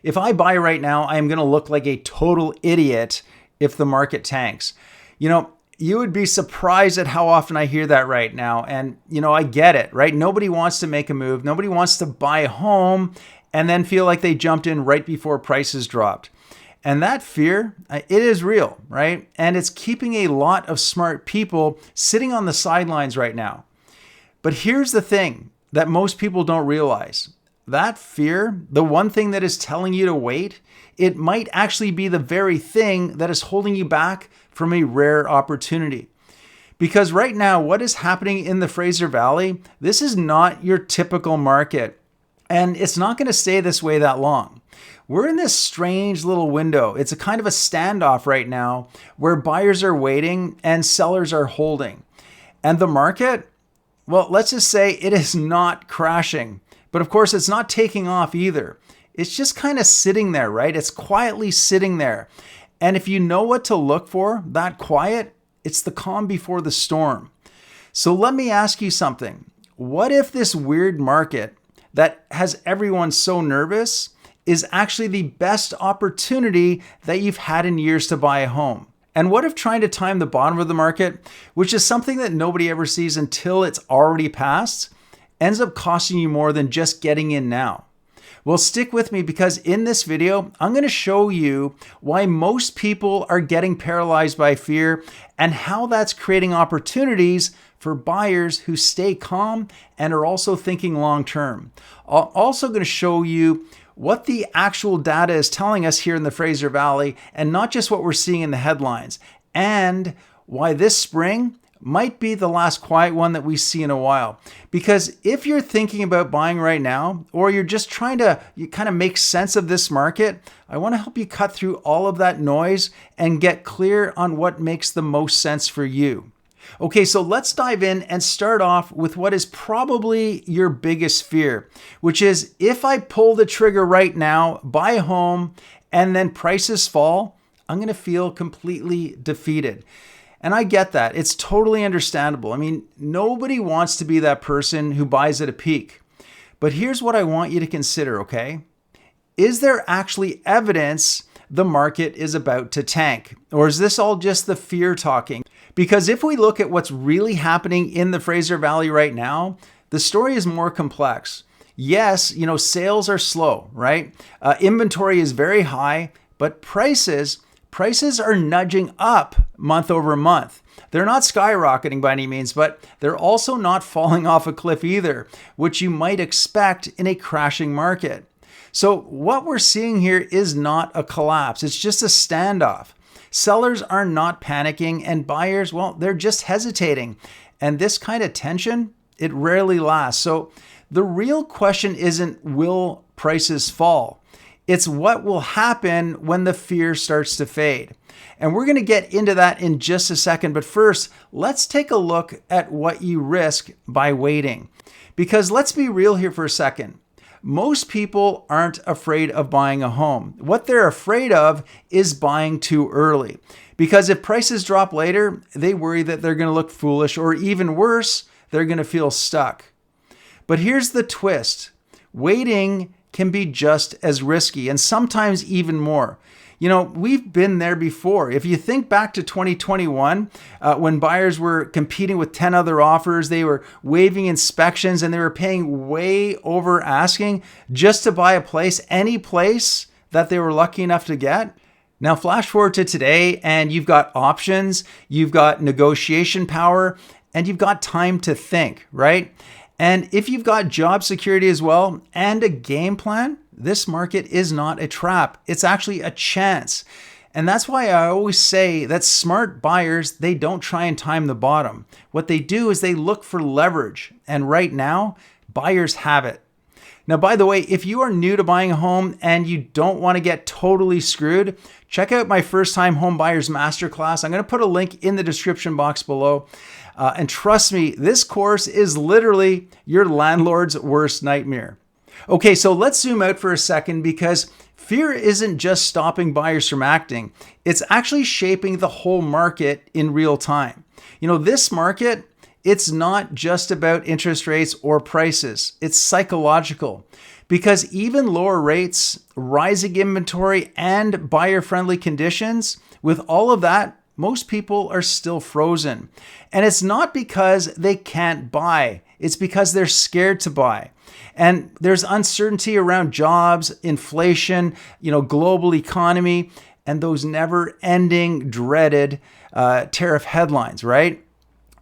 If I buy right now, I am going to look like a total idiot if the market tanks. You would be surprised at how often I hear that right now. And, I get it, right? Nobody wants to make a move. Nobody wants to buy a home and then feel like they jumped in right before prices dropped. And that fear, it is real, right? And it's keeping a lot of smart people sitting on the sidelines right now. But here's the thing that most people don't realize. That fear, the one thing that is telling you to wait, it might actually be the very thing that is holding you back from a rare opportunity. Because right now, what is happening in the Fraser Valley, this is not your typical market. And it's not going to stay this way that long. We're in this strange little window. It's a kind of a standoff right now where buyers are waiting and sellers are holding. And the market, well, let's just say it is not crashing. But of course, it's not taking off either. It's just kind of sitting there, right? It's quietly sitting there. And if you know what to look for, that quiet, it's the calm before the storm. So let me ask you something. What if this weird market that has everyone so nervous is actually the best opportunity that you've had in years to buy a home? And what if trying to time the bottom of the market, which is something that nobody ever sees until it's already passed, ends up costing you more than just getting in now? Well, stick with me because in this video, I'm going to show you why most people are getting paralyzed by fear and how that's creating opportunities for buyers who stay calm and are also thinking long term. I'm also going to show you what the actual data is telling us here in the Fraser Valley and not just what we're seeing in the headlines, and why this spring might be the last quiet one that we see in a while. Because if you're thinking about buying right now, or you're just trying to kind of make sense of this market, I want to help you cut through all of that noise and get clear on what makes the most sense for you. Okay, so let's dive in and start off with what is probably your biggest fear, which is if I pull the trigger right now, buy a home, and then prices fall, I'm going to feel completely defeated. And I get that. It's totally understandable. I mean, nobody wants to be that person who buys at a peak. But here's what I want you to consider, okay? Is there actually evidence the market is about to tank? Or is this all just the fear talking? Because if we look at what's really happening in the Fraser Valley right now, the story is more complex. Yes, sales are slow, right? Inventory is very high, but prices are nudging up month over month. They're not skyrocketing by any means, but they're also not falling off a cliff either, which you might expect in a crashing market. So what we're seeing here is not a collapse. It's just a standoff. Sellers are not panicking and buyers, well, they're just hesitating. And this kind of tension, it rarely lasts. So the real question isn't, will prices fall? It's what will happen when the fear starts to fade. And we're going to get into that in just a second. But first, let's take a look at what you risk by waiting. Because let's be real here for a second. Most people aren't afraid of buying a home. What they're afraid of is buying too early. Because if prices drop later, they worry that they're going to look foolish, or even worse, they're going to feel stuck. But here's the twist. Waiting can be just as risky, and sometimes even more. We've been there before. If you think back to 2021, when buyers were competing with 10 other offers, they were waiving inspections, and they were paying way over asking just to buy a place, any place that they were lucky enough to get. Now, flash forward to today, and you've got options, you've got negotiation power, and you've got time to think, right? And if you've got job security as well and a game plan, this market is not a trap. It's actually a chance. And that's why I always say that smart buyers, they don't try and time the bottom. What they do is they look for leverage. And right now, buyers have it. Now, by the way, if you are new to buying a home and you don't want to get totally screwed, check out my first time home buyers masterclass. I'm going to put a link in the description box below. And trust me, this course is literally your landlord's worst nightmare. Okay, so let's zoom out for a second, because fear isn't just stopping buyers from acting. It's actually shaping the whole market in real time. This market, it's not just about interest rates or prices. It's psychological. because even lower rates, rising inventory, and buyer-friendly conditions, with all of that, most people are still frozen. And it's not because they can't buy. It's because they're scared to buy. And there's uncertainty around jobs, inflation, global economy, and those never-ending, dreaded tariff headlines, right?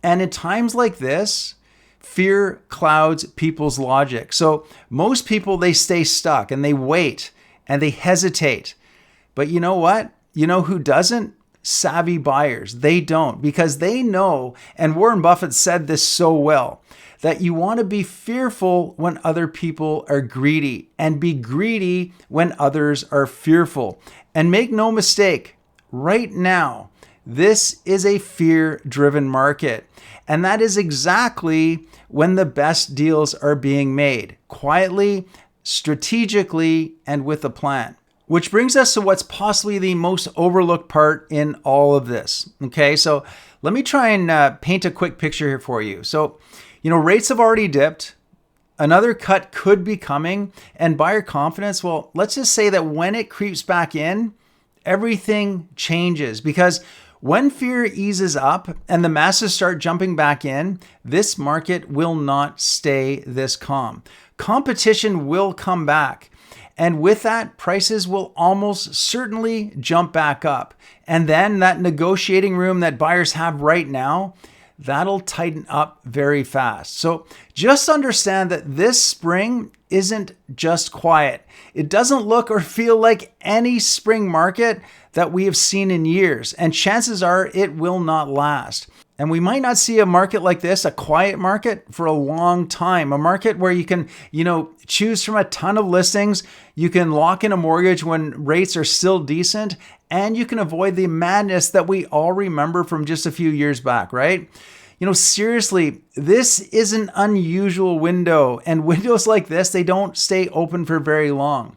And in times like this, fear clouds people's logic. So most people, they stay stuck and they wait and they hesitate. But you know what? You know who doesn't? Savvy buyers. They don't, because they know, and Warren Buffett said this so well, that you want to be fearful when other people are greedy and be greedy when others are fearful. And make no mistake, right now, this is a fear-driven market. And that is exactly when the best deals are being made, quietly, strategically, and with a plan. Which brings us to what's possibly the most overlooked part in all of this. Okay, so let me try and paint a quick picture here for you. So, rates have already dipped. Another cut could be coming. And buyer confidence, well, let's just say that when it creeps back in, everything changes. Because when fear eases up and the masses start jumping back in, this market will not stay this calm. Competition will come back. And with that, prices will almost certainly jump back up. And then that negotiating room that buyers have right now, that'll tighten up very fast. So just understand that this spring isn't just quiet. It doesn't look or feel like any spring market that we have seen in years. And chances are it will not last. And we might not see a market like this, a quiet market, for a long time. A market where you can, choose from a ton of listings. You can lock in a mortgage when rates are still decent. And you can avoid the madness that we all remember from just a few years back, right? Seriously, this is an unusual window. And windows like this, they don't stay open for very long.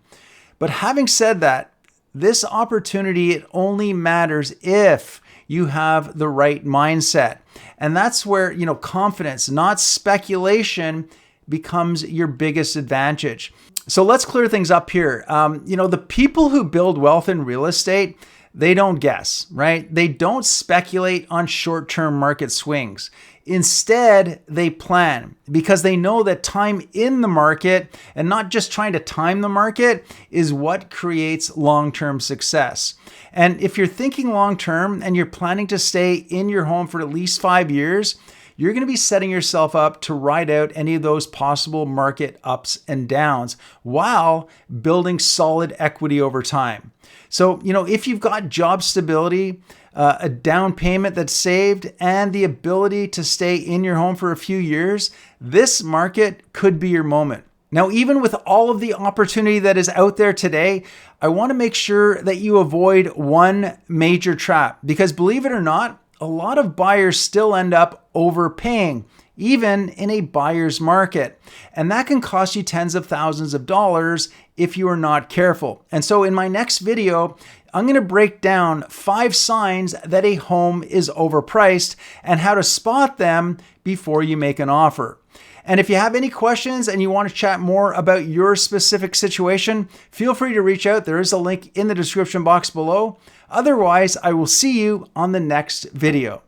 But having said that, this opportunity, it only matters if you have the right mindset. And that's where, confidence, not speculation, becomes your biggest advantage. So let's clear things up here. The people who build wealth in real estate, they don't guess, right? They don't speculate on short-term market swings. Instead, they plan, because they know that time in the market, and not just trying to time the market, is what creates long-term success. And if you're thinking long-term and you're planning to stay in your home for at least 5 years, you're going to be setting yourself up to ride out any of those possible market ups and downs while building solid equity over time. So, if you've got job stability, a down payment that's saved, and the ability to stay in your home for a few years, this market could be your moment. Now, even with all of the opportunity that is out there today, I want to make sure that you avoid one major trap, because believe it or not, a lot of buyers still end up overpaying, even in a buyer's market. And that can cost you tens of thousands of dollars if you are not careful. And so in my next video, I'm going to break down 5 signs that a home is overpriced and how to spot them before you make an offer. And if you have any questions and you want to chat more about your specific situation, feel free to reach out. There is a link in the description box below. Otherwise, I will see you on the next video.